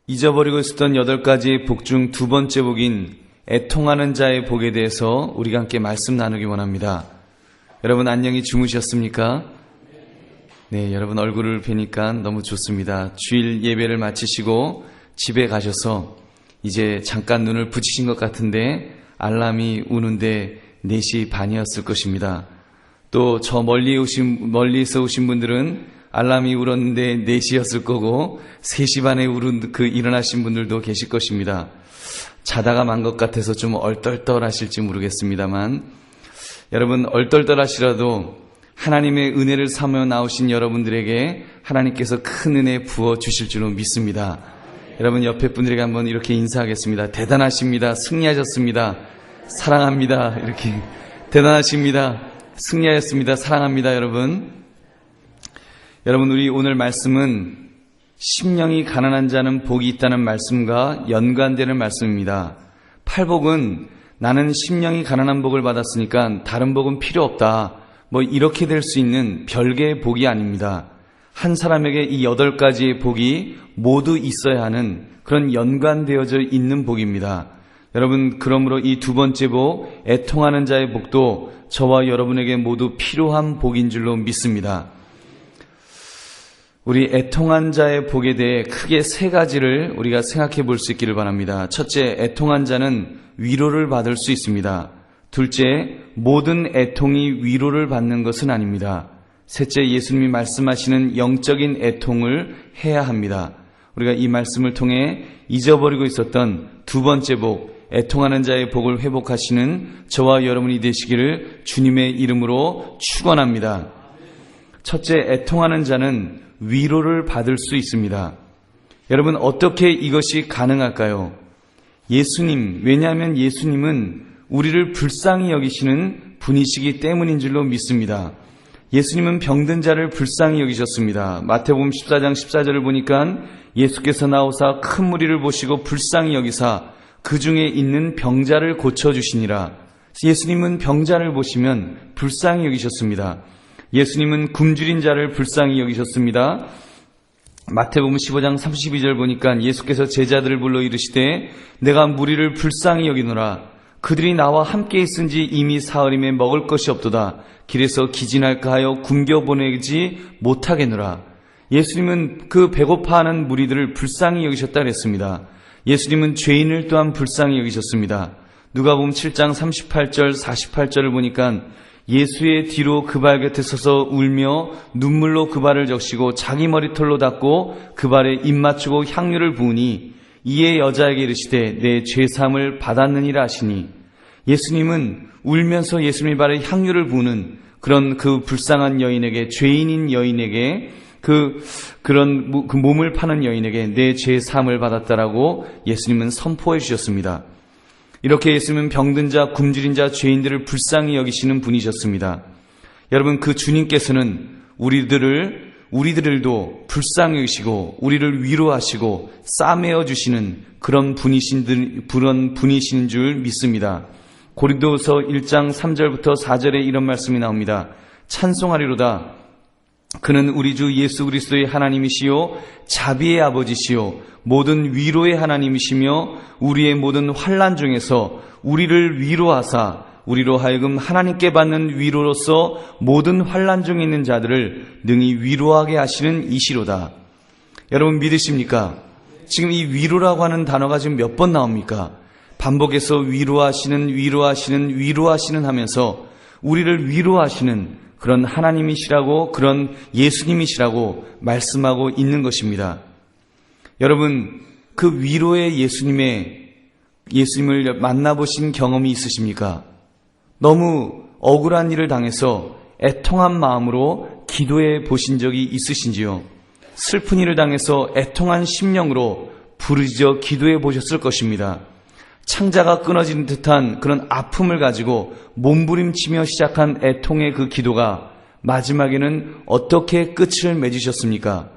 잊어버리고 있었던 8가지의 복 중 두 번째 복인 애통하는 자의 복에 대해서 우리가 함께 말씀 나누기 원합니다. 여러분 안녕히 주무셨습니까? 네, 여러분 얼굴을 뵈니까 너무 좋습니다. 주일 예배를 마치시고 집에 가셔서 이제 잠깐 눈을 붙이신 것 같은데 알람이 우는데 4시 반이었을 것입니다. 또 저 멀리서 오신 분들은 알람이 울었는데 4시였을 거고 3시 반에 일어나신 분들도 계실 것입니다. 자다가 만 것 같아서 좀 얼떨떨하실지 모르겠습니다만 여러분 얼떨떨하시라도 하나님의 은혜를 삼아 나오신 여러분들에게 하나님께서 큰 은혜 부어주실 줄로 믿습니다. 여러분 옆에 분들에게 한번 이렇게 인사하겠습니다. 대단하십니다. 승리하셨습니다. 사랑합니다. 이렇게 대단하십니다. 승리하였습니다. 사랑합니다. 여러분 우리 오늘 말씀은 심령이 가난한 자는 복이 있다는 말씀과 연관되는 말씀입니다. 팔복은 나는 심령이 가난한 복을 받았으니까 다른 복은 필요 없다. 이렇게 될 수 있는 별개의 복이 아닙니다. 한 사람에게 이 8가지의 복이 모두 있어야 하는 그런 연관되어져 있는 복입니다. 여러분 그러므로 이 두 번째 복, 애통하는 자의 복도 저와 여러분에게 모두 필요한 복인 줄로 믿습니다. 우리 애통한 자의 복에 대해 크게 3가지를 우리가 생각해 볼 수 있기를 바랍니다. 첫째, 애통한 자는 위로를 받을 수 있습니다. 둘째, 모든 애통이 위로를 받는 것은 아닙니다. 셋째, 예수님이 말씀하시는 영적인 애통을 해야 합니다. 우리가 이 말씀을 통해 잊어버리고 있었던 두 번째 복, 애통하는 자의 복을 회복하시는 저와 여러분이 되시기를 주님의 이름으로 축원합니다. 첫째, 애통하는 자는 위로를 받을 수 있습니다. 여러분 어떻게 이것이 가능할까요? 왜냐하면 예수님은 우리를 불쌍히 여기시는 분이시기 때문인 줄로 믿습니다. 예수님은 병든 자를 불쌍히 여기셨습니다. 마태복음 14장 14절을 보니까 예수께서 나오사 큰 무리를 보시고 불쌍히 여기사 그 중에 있는 병자를 고쳐주시니라. 예수님은 병자를 보시면 불쌍히 여기셨습니다. 예수님은 굶주린 자를 불쌍히 여기셨습니다. 마태복음 15장 32절 보니까 예수께서 제자들을 불러 이르시되 내가 무리를 불쌍히 여기노라. 그들이 나와 함께 있은지 이미 사흘임에 먹을 것이 없도다. 길에서 기진할까 하여 굶겨 보내지 못하겠노라. 예수님은 그 배고파하는 무리들을 불쌍히 여기셨다 그랬습니다. 예수님은 죄인을 또한 불쌍히 여기셨습니다. 누가복음 7장 38절 48절을 보니까 예수의 뒤로 그 발 곁에 서서 울며 눈물로 그 발을 적시고 자기 머리털로 닦고 그 발에 입 맞추고 향유를 부으니 이에 여자에게 이르시되 내 죄사함을 받았느니라 하시니 예수님은 울면서 예수님의 발에 향유를 부으는 그런 그 불쌍한 여인에게, 죄인인 여인에게, 그 몸을 파는 여인에게 내 죄사함을 받았다라고 예수님은 선포해 주셨습니다. 이렇게 예수님은 병든 자, 굶주린 자, 죄인들을 불쌍히 여기시는 분이셨습니다. 여러분 그 주님께서는 우리들도 불쌍히 여기시고 우리를 위로하시고 싸매어 주시는 그런 분이신 줄 믿습니다. 고린도서 1장 3절부터 4절에 이런 말씀이 나옵니다. 찬송하리로다. 그는 우리 주 예수 그리스도의 하나님이시요 자비의 아버지시요 모든 위로의 하나님이시며 우리의 모든 환난 중에서 우리를 위로하사 우리로 하여금 하나님께 받는 위로로서 모든 환난 중에 있는 자들을 능히 위로하게 하시는 이시로다. 여러분 믿으십니까? 지금 이 위로라고 하는 단어가 지금 몇 번 나옵니까? 반복해서 위로하시는 하면서 우리를 위로하시는 그런 하나님이시라고, 그런 예수님이시라고 말씀하고 있는 것입니다. 여러분 그 위로의 예수님을 만나보신 경험이 있으십니까? 너무 억울한 일을 당해서 애통한 마음으로 기도해 보신 적이 있으신지요? 슬픈 일을 당해서 애통한 심령으로 부르짖어 기도해 보셨을 것입니다. 창자가 끊어진 듯한 그런 아픔을 가지고 몸부림치며 시작한 애통의 그 기도가 마지막에는 어떻게 끝을 맺으셨습니까?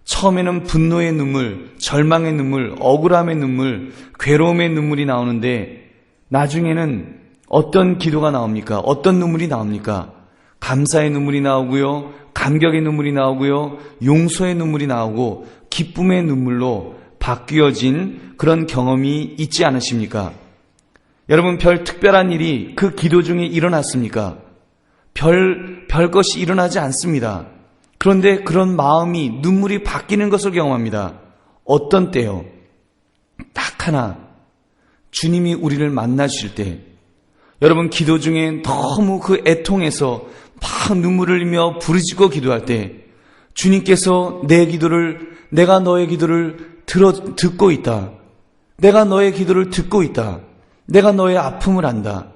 처음에는 분노의 눈물, 절망의 눈물, 억울함의 눈물, 괴로움의 눈물이 나오는데 나중에는 어떤 기도가 나옵니까? 어떤 눈물이 나옵니까? 감사의 눈물이 나오고요, 감격의 눈물이 나오고요, 용서의 눈물이 나오고 기쁨의 눈물로 바뀌어진 그런 경험이 있지 않으십니까? 여러분, 별 특별한 일이 그 기도 중에 일어났습니까? 별 것이 일어나지 않습니다. 그런데 그런 마음이, 눈물이 바뀌는 것을 경험합니다. 어떤 때요? 딱 하나, 주님이 우리를 만나주실 때, 여러분, 기도 중에 너무 그 애통해서 막 눈물을 흘리며 부르짖고 기도할 때 주님께서 내가 너의 기도를 듣고 있다. 내가 너의 기도를 듣고 있다. 내가 너의 아픔을 안다.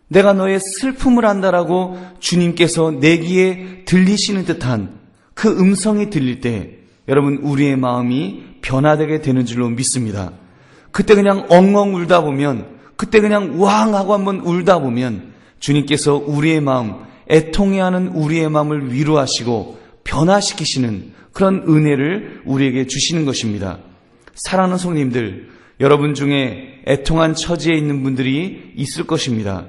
내가 너의 슬픔을 안다라고 주님께서 내 귀에 들리시는 듯한 그 음성이 들릴 때 여러분, 우리의 마음이 변화되게 되는 줄로 믿습니다. 그때 그냥 엉엉 울다 보면, 그때 그냥 우왕하고 한번 울다 보면 주님께서 우리의 마음, 애통해하는 우리의 마음을 위로하시고 변화시키시는 그런 은혜를 우리에게 주시는 것입니다. 사랑하는 성도님들, 여러분 중에 애통한 처지에 있는 분들이 있을 것입니다.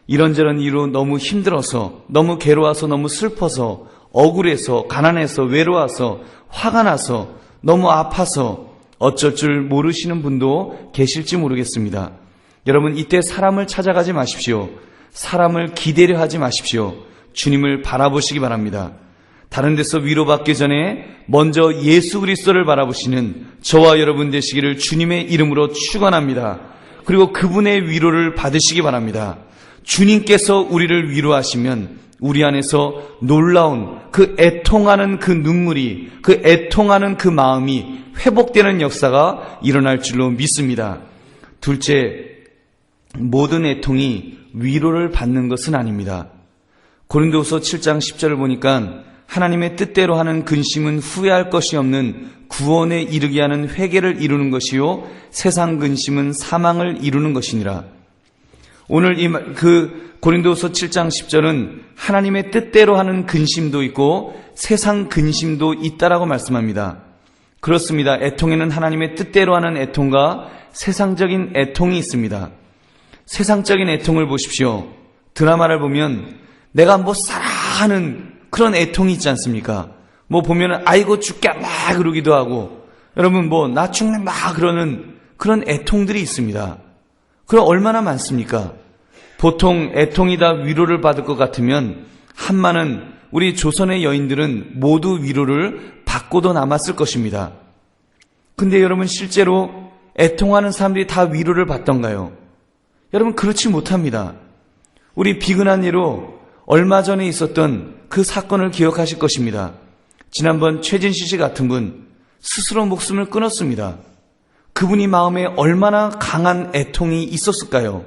이런저런 이유로 너무 힘들어서, 너무 괴로워서, 너무 슬퍼서, 억울해서, 가난해서, 외로워서, 화가 나서, 너무 아파서 어쩔 줄 모르시는 분도 계실지 모르겠습니다. 여러분, 이때 사람을 찾아가지 마십시오. 사람을 기대려 하지 마십시오. 주님을 바라보시기 바랍니다. 다른 데서 위로받기 전에 먼저 예수 그리스도를 바라보시는 저와 여러분 되시기를 주님의 이름으로 축원합니다. 그리고 그분의 위로를 받으시기 바랍니다. 주님께서 우리를 위로하시면 우리 안에서 놀라운 그 애통하는 그 눈물이, 그 애통하는 그 마음이 회복되는 역사가 일어날 줄로 믿습니다. 둘째, 모든 애통이 위로를 받는 것은 아닙니다. 고린도후서 7장 10절을 보니까 하나님의 뜻대로 하는 근심은 후회할 것이 없는 구원에 이르게 하는 회개를 이루는 것이요 세상 근심은 사망을 이루는 것이니라. 오늘 그 고린도후서 7장 10절은 하나님의 뜻대로 하는 근심도 있고 세상 근심도 있다라고 말씀합니다. 그렇습니다. 애통에는 하나님의 뜻대로 하는 애통과 세상적인 애통이 있습니다. 세상적인 애통을 보십시오. 드라마를 보면 내가 뭐 살아 하는 그런 애통이 있지 않습니까? 뭐 보면은 아이고 죽게 막 그러기도 하고, 여러분 뭐 나 죽네 막 그러는 그런 애통들이 있습니다. 그럼 얼마나 많습니까? 보통 애통이 다 위로를 받을 것 같으면 한많은 우리 조선의 여인들은 모두 위로를 받고도 남았을 것입니다. 근데 여러분, 실제로 애통하는 사람들이 다 위로를 받던가요? 여러분, 그렇지 못합니다. 우리 비근한 예로 얼마 전에 있었던 그 사건을 기억하실 것입니다. 지난번 최진실 씨 같은 분 스스로 목숨을 끊었습니다. 그분이 마음에 얼마나 강한 애통이 있었을까요?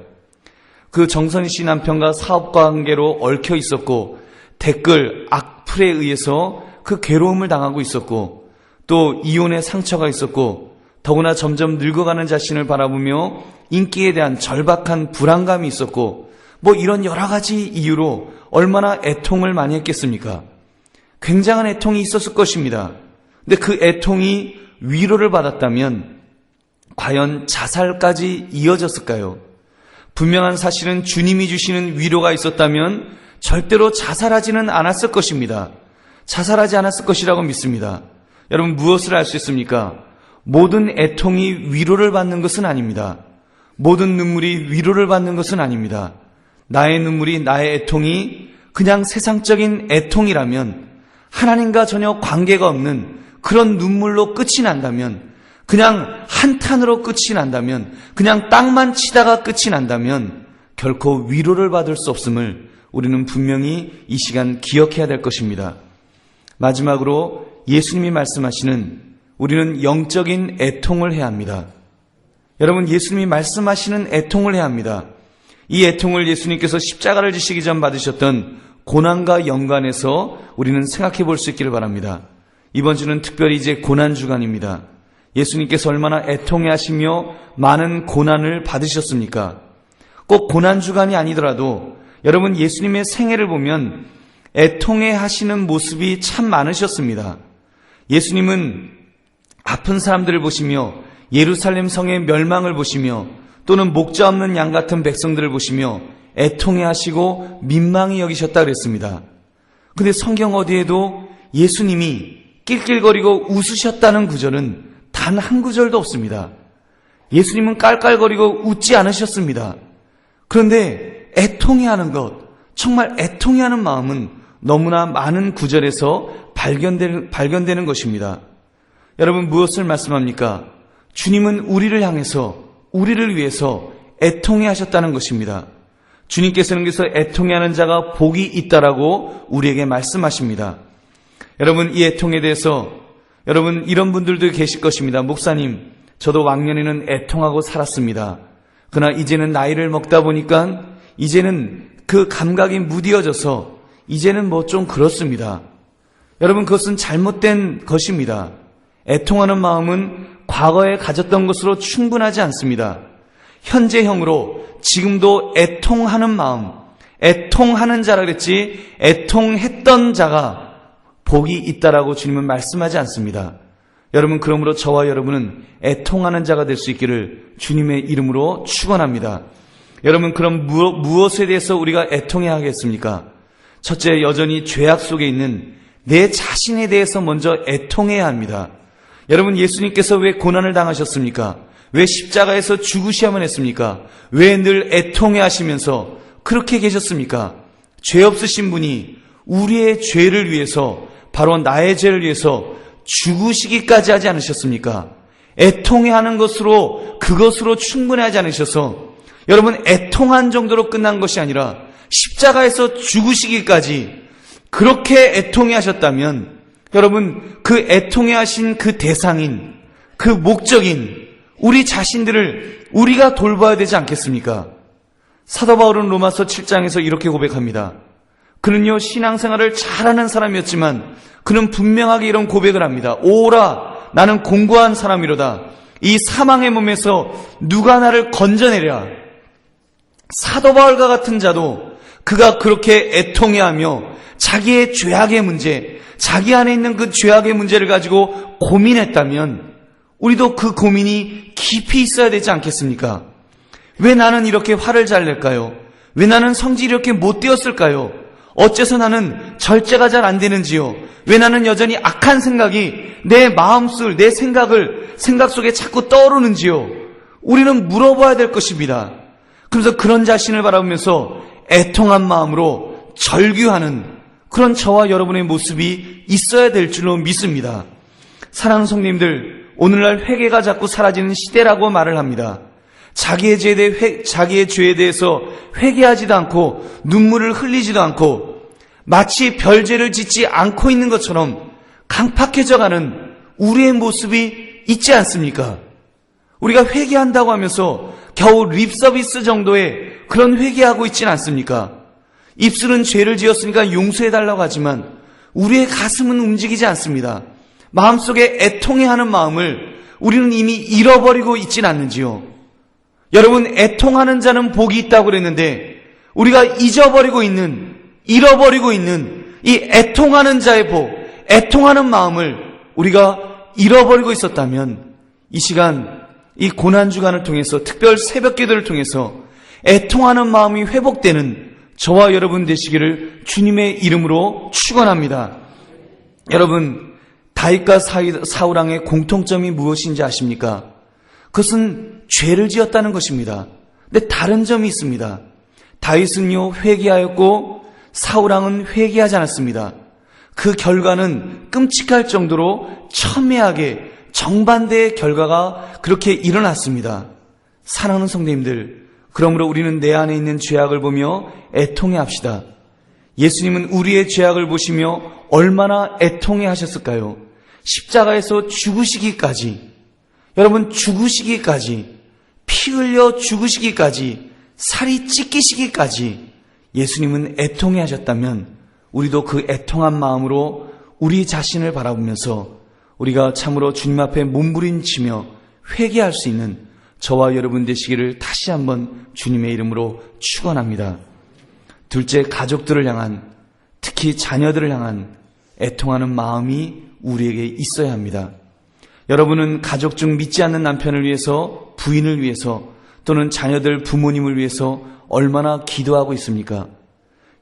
그 정선희 씨 남편과 사업관계로 얽혀 있었고 댓글, 악플에 의해서 그 괴로움을 당하고 있었고 또 이혼의 상처가 있었고 더구나 점점 늙어가는 자신을 바라보며 인기에 대한 절박한 불안감이 있었고 뭐 이런 여러 가지 이유로 얼마나 애통을 많이 했겠습니까? 굉장한 애통이 있었을 것입니다. 근데 그 애통이 위로를 받았다면 과연 자살까지 이어졌을까요? 분명한 사실은 주님이 주시는 위로가 있었다면 절대로 자살하지는 않았을 것입니다. 자살하지 않았을 것이라고 믿습니다. 여러분, 무엇을 알 수 있습니까? 모든 애통이 위로를 받는 것은 아닙니다. 모든 눈물이 위로를 받는 것은 아닙니다. 나의 눈물이, 나의 애통이 그냥 세상적인 애통이라면, 하나님과 전혀 관계가 없는 그런 눈물로 끝이 난다면, 그냥 한탄으로 끝이 난다면, 그냥 땅만 치다가 끝이 난다면 결코 위로를 받을 수 없음을 우리는 분명히 이 시간 기억해야 될 것입니다. 마지막으로 예수님이 말씀하시는 우리는 영적인 애통을 해야 합니다. 여러분, 예수님이 말씀하시는 애통을 해야 합니다. 이 애통을 예수님께서 십자가를 지시기 전 받으셨던 고난과 연관해서 우리는 생각해 볼 수 있기를 바랍니다. 이번 주는 특별히 이제 고난주간입니다. 예수님께서 얼마나 애통해 하시며 많은 고난을 받으셨습니까? 꼭 고난주간이 아니더라도 여러분, 예수님의 생애를 보면 애통해 하시는 모습이 참 많으셨습니다. 예수님은 아픈 사람들을 보시며 예루살렘 성의 멸망을 보시며 또는 목자 없는 양 같은 백성들을 보시며 애통해 하시고 민망히 여기셨다 그랬습니다. 근데 성경 어디에도 예수님이 낄낄거리고 웃으셨다는 구절은 단 단 한 구절도 없습니다. 예수님은 깔깔거리고 웃지 않으셨습니다. 그런데 애통해하는 것, 정말 애통해하는 마음은 너무나 많은 구절에서 발견되는 것입니다. 여러분, 무엇을 말씀합니까? 주님은 우리를 향해서, 우리를 위해서 애통해하셨다는 것입니다. 주님께서는 그래서 애통해하는 자가 복이 있다라고 우리에게 말씀하십니다. 여러분, 이 애통에 대해서 여러분 이런 분들도 계실 것입니다. 목사님, 저도 왕년에는 애통하고 살았습니다. 그러나 이제는 나이를 먹다 보니까 이제는 그 감각이 무뎌져서 이제는 뭐 좀 그렇습니다. 여러분, 그것은 잘못된 것입니다. 애통하는 마음은 과거에 가졌던 것으로 충분하지 않습니다. 현재형으로 지금도 애통하는 마음, 애통하는 자라 그랬지 애통했던 자가 복이 있다라고 주님은 말씀하지 않습니다. 여러분, 그러므로 저와 여러분은 애통하는 자가 될 수 있기를 주님의 이름으로 축원합니다. 여러분, 그럼 무엇에 대해서 우리가 애통해야 하겠습니까? 첫째, 여전히 죄악 속에 있는 내 자신에 대해서 먼저 애통해야 합니다. 여러분, 예수님께서 왜 고난을 당하셨습니까? 왜 십자가에서 죽으셔야만 했습니까? 왜 늘 애통해 하시면서 그렇게 계셨습니까? 죄 없으신 분이 우리의 죄를 위해서, 바로 나의 죄를 위해서 죽으시기까지 하지 않으셨습니까? 애통해 하는 것으로, 그것으로 충분하지 않으셔서 여러분, 애통한 정도로 끝난 것이 아니라 십자가에서 죽으시기까지 그렇게 애통해 하셨다면 여러분, 그 애통해 하신 그 대상인, 그 목적인 우리 자신들을 우리가 돌봐야 되지 않겠습니까? 사도 바울은 로마서 7장에서 이렇게 고백합니다. 그는요, 신앙생활을 잘하는 사람이었지만 그는 분명하게 이런 고백을 합니다. 오라, 나는 공고한 사람이로다. 이 사망의 몸에서 누가 나를 건져내랴. 사도 바울과 같은 자도 그가 그렇게 애통해하며 자기의 죄악의 문제, 자기 안에 있는 그 죄악의 문제를 가지고 고민했다면 우리도 그 고민이 깊이 있어야 되지 않겠습니까? 왜 나는 이렇게 화를 잘 낼까요? 왜 나는 성질이 이렇게 못 되었을까요? 어째서 나는 절제가 잘 안 되는지요? 왜 나는 여전히 악한 생각이 내 마음속, 내 생각 속에 자꾸 떠오르는지요? 우리는 물어봐야 될 것입니다. 그래서 그런 자신을 바라보면서 애통한 마음으로 절규하는 그런 저와 여러분의 모습이 있어야 될 줄로 믿습니다. 사랑하는 성도님들, 오늘날 회개가 자꾸 사라지는 시대라고 말을 합니다. 자기의 죄에 대해서 회개하지도 않고 눈물을 흘리지도 않고 마치 별죄를 짓지 않고 있는 것처럼 강팍해져가는 우리의 모습이 있지 않습니까? 우리가 회개한다고 하면서 겨우 립서비스 정도의 그런 회개하고 있지는 않습니까? 입술은 죄를 지었으니까 용서해달라고 하지만 우리의 가슴은 움직이지 않습니다. 마음속에 애통해하는 마음을 우리는 이미 잃어버리고 있지는 않는지요? 여러분, 애통하는 자는 복이 있다고 그랬는데 우리가 잃어버리고 있는 이 애통하는 자의 복, 애통하는 마음을 우리가 잃어버리고 있었다면 이 시간, 이 고난주간을 통해서, 특별 새벽기도를 통해서 애통하는 마음이 회복되는 저와 여러분 되시기를 주님의 이름으로 축원합니다. 여러분, 다윗과 사울 왕의 공통점이 무엇인지 아십니까? 그것은 죄를 지었다는 것입니다. 근데 다른 점이 있습니다. 다윗은요, 회개하였고 사울 왕은 회개하지 않았습니다. 그 결과는 끔찍할 정도로 첨예하게 정반대의 결과가 그렇게 일어났습니다. 사랑하는 성도님들, 그러므로 우리는 내 안에 있는 죄악을 보며 애통해 합시다. 예수님은 우리의 죄악을 보시며 얼마나 애통해 하셨을까요? 십자가에서 죽으시기까지, 여러분, 죽으시기까지, 피 흘려 죽으시기까지, 살이 찢기시기까지 예수님은 애통해 하셨다면 우리도 그 애통한 마음으로 우리 자신을 바라보면서 우리가 참으로 주님 앞에 몸부림치며 회개할 수 있는 저와 여러분 되시기를 다시 한번 주님의 이름으로 축원합니다. 둘째, 가족들을 향한, 특히 자녀들을 향한 애통하는 마음이 우리에게 있어야 합니다. 여러분은 가족 중 믿지 않는 남편을 위해서, 부인을 위해서, 또는 자녀들, 부모님을 위해서 얼마나 기도하고 있습니까?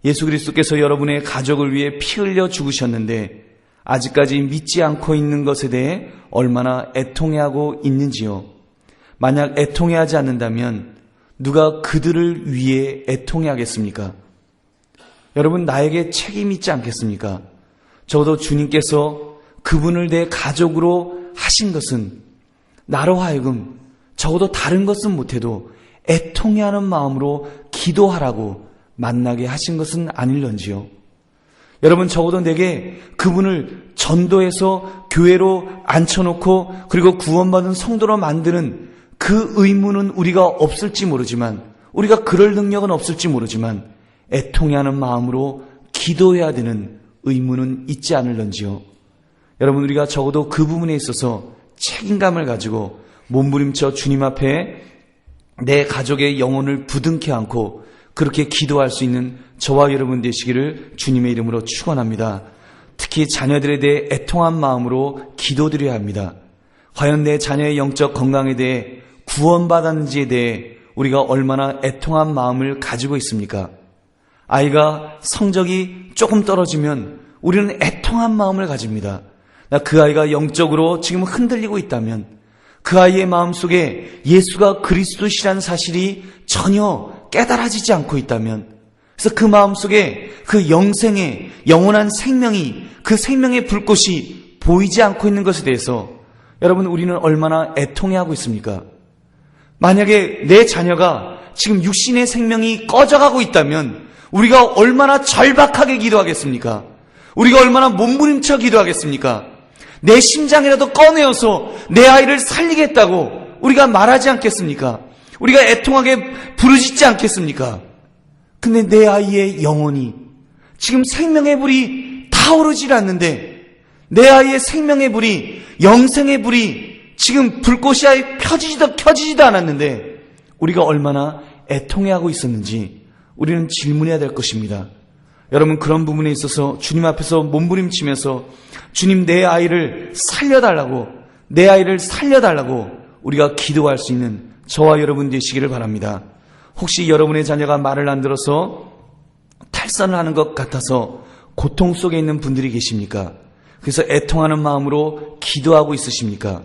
예수 그리스도께서 여러분의 가족을 위해 피 흘려 죽으셨는데 아직까지 믿지 않고 있는 것에 대해 얼마나 애통해하고 있는지요. 만약 애통해하지 않는다면 누가 그들을 위해 애통해하겠습니까? 여러분, 나에게 책임이 있지 않겠습니까? 적어도 주님께서 그분을 내 가족으로 하신 것은 나로 하여금 적어도 다른 것은 못해도 애통해하는 마음으로 기도하라고 만나게 하신 것은 아닐런지요. 여러분, 적어도 내게 그분을 전도해서 교회로 앉혀놓고 그리고 구원받은 성도로 만드는 그 의무는 우리가 없을지 모르지만, 우리가 그럴 능력은 없을지 모르지만 애통해하는 마음으로 기도해야 되는 의무는 있지 않을런지요. 여러분, 우리가 적어도 그 부분에 있어서 책임감을 가지고 몸부림쳐 주님 앞에 내 가족의 영혼을 부둥켜 안고 그렇게 기도할 수 있는 저와 여러분 되시기를 주님의 이름으로 축원합니다. 특히 자녀들에 대해 애통한 마음으로 기도드려야 합니다. 과연 내 자녀의 영적 건강에 대해 구원받았는지에 대해 우리가 얼마나 애통한 마음을 가지고 있습니까? 아이가 성적이 조금 떨어지면 우리는 애통한 마음을 가집니다. 그 아이가 영적으로 지금 흔들리고 있다면 그 아이의 마음속에 예수가 그리스도시라는 사실이 전혀 깨달아지지 않고 있다면, 그래서 그 마음속에 그 영생의 영원한 생명이, 그 생명의 불꽃이 보이지 않고 있는 것에 대해서 여러분, 우리는 얼마나 애통해하고 있습니까? 만약에 내 자녀가 지금 육신의 생명이 꺼져가고 있다면 우리가 얼마나 절박하게 기도하겠습니까? 우리가 얼마나 몸부림쳐 기도하겠습니까? 내 심장이라도 꺼내어서 내 아이를 살리겠다고 우리가 말하지 않겠습니까? 우리가 애통하게 부르짖지 않겠습니까? 근데 내 아이의 영혼이 지금 생명의 불이 타오르질 않는데, 내 아이의 생명의 불이, 영생의 불이 지금 불꽃이 켜지지도 않았는데 우리가 얼마나 애통해하고 있었는지 우리는 질문해야 될 것입니다. 여러분, 그런 부분에 있어서 주님 앞에서 몸부림치면서 주님, 내 아이를 살려달라고, 내 아이를 살려달라고 우리가 기도할 수 있는 저와 여러분 되시기를 바랍니다. 혹시 여러분의 자녀가 말을 안 들어서 탈선을 하는 것 같아서 고통 속에 있는 분들이 계십니까? 그래서 애통하는 마음으로 기도하고 있으십니까?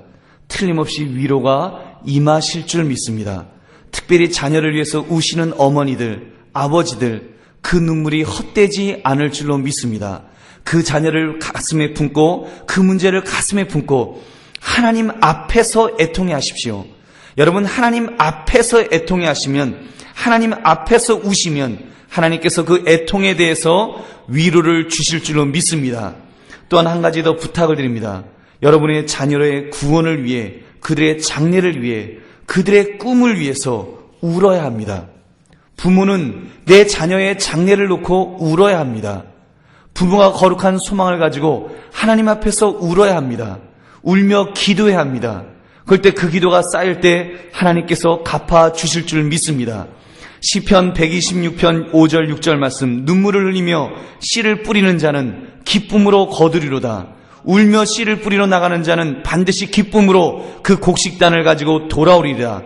틀림없이 위로가 임하실 줄 믿습니다. 특별히 자녀를 위해서 우시는 어머니들, 아버지들, 그 눈물이 헛되지 않을 줄로 믿습니다. 그 자녀를 가슴에 품고, 그 문제를 가슴에 품고 하나님 앞에서 애통해 하십시오. 여러분, 하나님 앞에서 애통해 하시면, 하나님 앞에서 우시면 하나님께서 그 애통에 대해서 위로를 주실 줄로 믿습니다. 또한 한 가지 더 부탁을 드립니다. 여러분의 자녀의 구원을 위해, 그들의 장래를 위해, 그들의 꿈을 위해서 울어야 합니다. 부모는 내 자녀의 장래를 놓고 울어야 합니다. 부모가 거룩한 소망을 가지고 하나님 앞에서 울어야 합니다. 울며 기도해야 합니다. 그럴 때 그 기도가 쌓일 때 하나님께서 갚아 주실 줄 믿습니다. 시편 126편 5절 6절 말씀, 눈물을 흘리며 씨를 뿌리는 자는 기쁨으로 거두리로다. 울며 씨를 뿌리러 나가는 자는 반드시 기쁨으로 그 곡식단을 가지고 돌아오리라.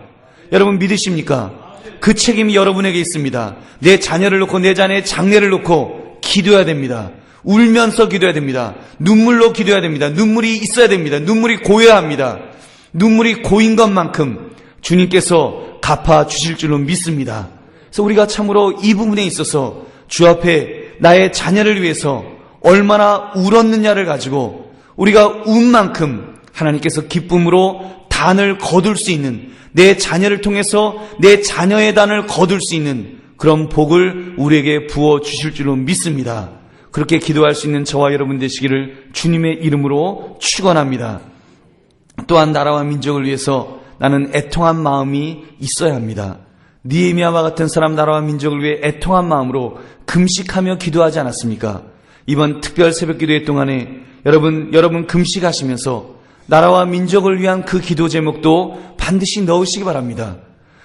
여러분, 믿으십니까? 그 책임이 여러분에게 있습니다. 내 자녀를 놓고, 내 자녀의 장래를 놓고 기도해야 됩니다. 울면서 기도해야 됩니다. 눈물로 기도해야 됩니다. 눈물이 있어야 됩니다. 눈물이 고여야 합니다. 눈물이 고인 것만큼 주님께서 갚아 주실 줄로 믿습니다. 그래서 우리가 참으로 이 부분에 있어서 주 앞에 나의 자녀를 위해서 얼마나 울었느냐를 가지고 우리가 운 만큼 하나님께서 기쁨으로 단을 거둘 수 있는, 내 자녀를 통해서 내 자녀의 단을 거둘 수 있는 그런 복을 우리에게 부어 주실 줄로 믿습니다. 그렇게 기도할 수 있는 저와 여러분 되시기를 주님의 이름으로 축원합니다. 또한 나라와 민족을 위해서 나는 애통한 마음이 있어야 합니다. 느헤미야와 같은 사람, 나라와 민족을 위해 애통한 마음으로 금식하며 기도하지 않았습니까? 이번 특별 새벽 기도회 동안에 여러분 금식하시면서 나라와 민족을 위한 그 기도 제목도 반드시 넣으시기 바랍니다.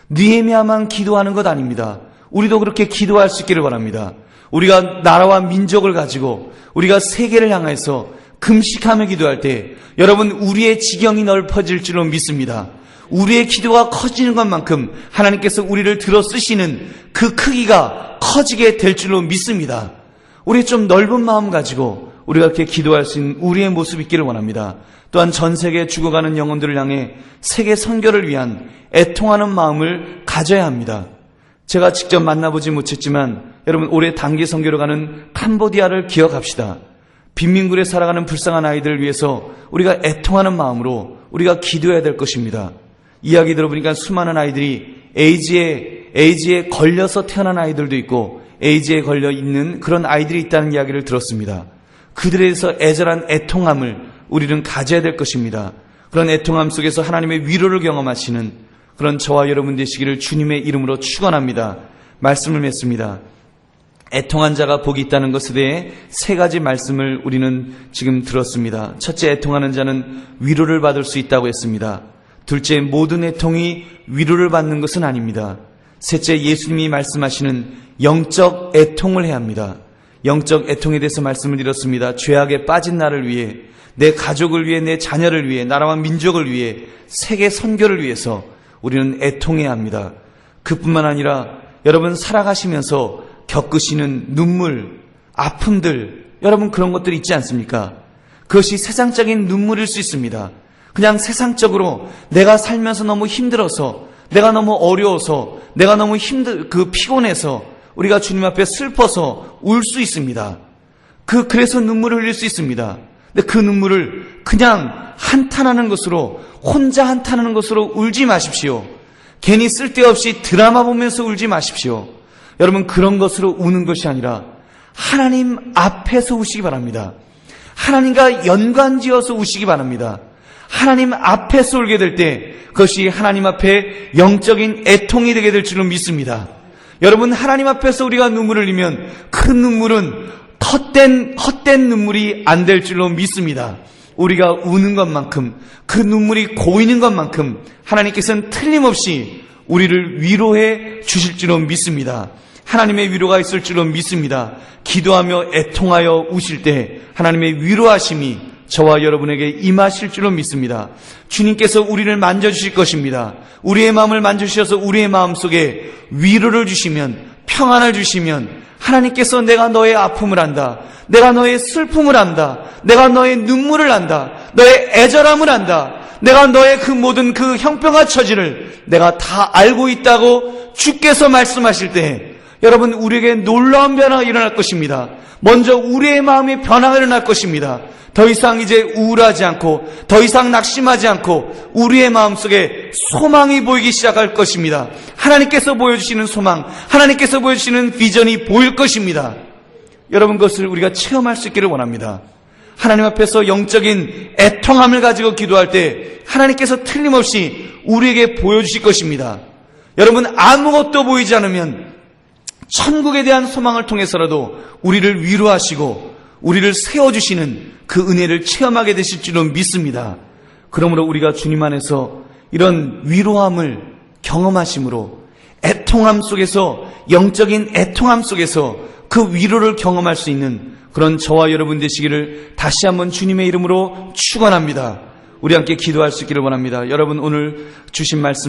느헤미야만 기도하는 것 아닙니다. 우리도 그렇게 기도할 수 있기를 바랍니다. 우리가 나라와 민족을 가지고 우리가 세계를 향해서 금식하며 기도할 때 여러분, 우리의 지경이 넓어질 줄로 믿습니다. 우리의 기도가 커지는 것만큼 하나님께서 우리를 들어 쓰시는 그 크기가 커지게 될 줄로 믿습니다. 우리 좀 넓은 마음 가지고 우리가 이렇게 기도할 수 있는 우리의 모습이 있기를 원합니다. 또한 전 세계에 죽어가는 영혼들을 향해 세계 선교를 위한 애통하는 마음을 가져야 합니다. 제가 직접 만나보지 못했지만 여러분, 올해 단기 선교로 가는 캄보디아를 기억합시다. 빈민굴에 살아가는 불쌍한 아이들을 위해서 우리가 애통하는 마음으로 우리가 기도해야 될 것입니다. 이야기 들어보니까 수많은 아이들이 에이즈에 걸려서 태어난 아이들도 있고 에이즈에 걸려 있는 그런 아이들이 있다는 이야기를 들었습니다. 그들에 대해서 애절한 애통함을 우리는 가져야 될 것입니다. 그런 애통함 속에서 하나님의 위로를 경험하시는 그런 저와 여러분 되시기를 주님의 이름으로 축원합니다. 말씀을 맺습니다. 애통한 자가 복이 있다는 것에 대해 세 가지 말씀을 우리는 지금 들었습니다. 첫째, 애통하는 자는 위로를 받을 수 있다고 했습니다. 둘째, 모든 애통이 위로를 받는 것은 아닙니다. 셋째, 예수님이 말씀하시는 영적 애통을 해야 합니다. 영적 애통에 대해서 말씀을 드렸습니다. 죄악에 빠진 나를 위해, 내 가족을 위해, 내 자녀를 위해, 나라와 민족을 위해, 세계 선교를 위해서 우리는 애통해야 합니다. 그뿐만 아니라 여러분 살아가시면서 겪으시는 눈물, 아픔들, 여러분 그런 것들이 있지 않습니까? 그것이 세상적인 눈물일 수 있습니다. 그냥 세상적으로 내가 살면서 너무 힘들어서, 내가 너무 어려워서, 내가 너무 피곤해서 우리가 주님 앞에 슬퍼서 울 수 있습니다. 그래서 눈물을 흘릴 수 있습니다. 근데 그 눈물을 그냥 한탄하는 것으로, 혼자 한탄하는 것으로 울지 마십시오. 괜히 쓸데없이 드라마 보면서 울지 마십시오. 여러분, 그런 것으로 우는 것이 아니라 하나님 앞에서 우시기 바랍니다. 하나님과 연관지어서 우시기 바랍니다. 하나님 앞에서 울게 될 때 그것이 하나님 앞에 영적인 애통이 되게 될 줄로 믿습니다. 여러분, 하나님 앞에서 우리가 눈물을 흘리면 그 눈물은 헛된 눈물이 안 될 줄로 믿습니다. 우리가 우는 것만큼, 그 눈물이 고이는 것만큼 하나님께서는 틀림없이 우리를 위로해 주실 줄로 믿습니다. 하나님의 위로가 있을 줄로 믿습니다. 기도하며 애통하여 우실 때 하나님의 위로하심이 저와 여러분에게 임하실 줄로 믿습니다. 주님께서 우리를 만져주실 것입니다. 우리의 마음을 만져주셔서 우리의 마음속에 위로를 주시면, 평안을 주시면 하나님께서 내가 너의 아픔을 안다, 내가 너의 슬픔을 안다, 내가 너의 눈물을 안다, 너의 애절함을 안다, 내가 너의 그 모든 그 형평한 처지를 내가 다 알고 있다고 주께서 말씀하실 때 여러분, 우리에게 놀라운 변화가 일어날 것입니다. 먼저 우리의 마음의 변화가 일어날 것입니다. 더 이상 이제 우울하지 않고, 더 이상 낙심하지 않고 우리의 마음속에 소망이 보이기 시작할 것입니다. 하나님께서 보여주시는 소망, 하나님께서 보여주시는 비전이 보일 것입니다. 여러분, 그것을 우리가 체험할 수 있기를 원합니다. 하나님 앞에서 영적인 애통함을 가지고 기도할 때 하나님께서 틀림없이 우리에게 보여주실 것입니다. 여러분, 아무것도 보이지 않으면 천국에 대한 소망을 통해서라도 우리를 위로하시고 우리를 세워주시는 그 은혜를 체험하게 되실 줄로 믿습니다. 그러므로 우리가 주님 안에서 이런 위로함을 경험하심으로 애통함 속에서, 영적인 애통함 속에서 그 위로를 경험할 수 있는 그런 저와 여러분 되시기를 다시 한번 주님의 이름으로 축원합니다. 우리 함께 기도할 수 있기를 원합니다. 여러분, 오늘 주신 말씀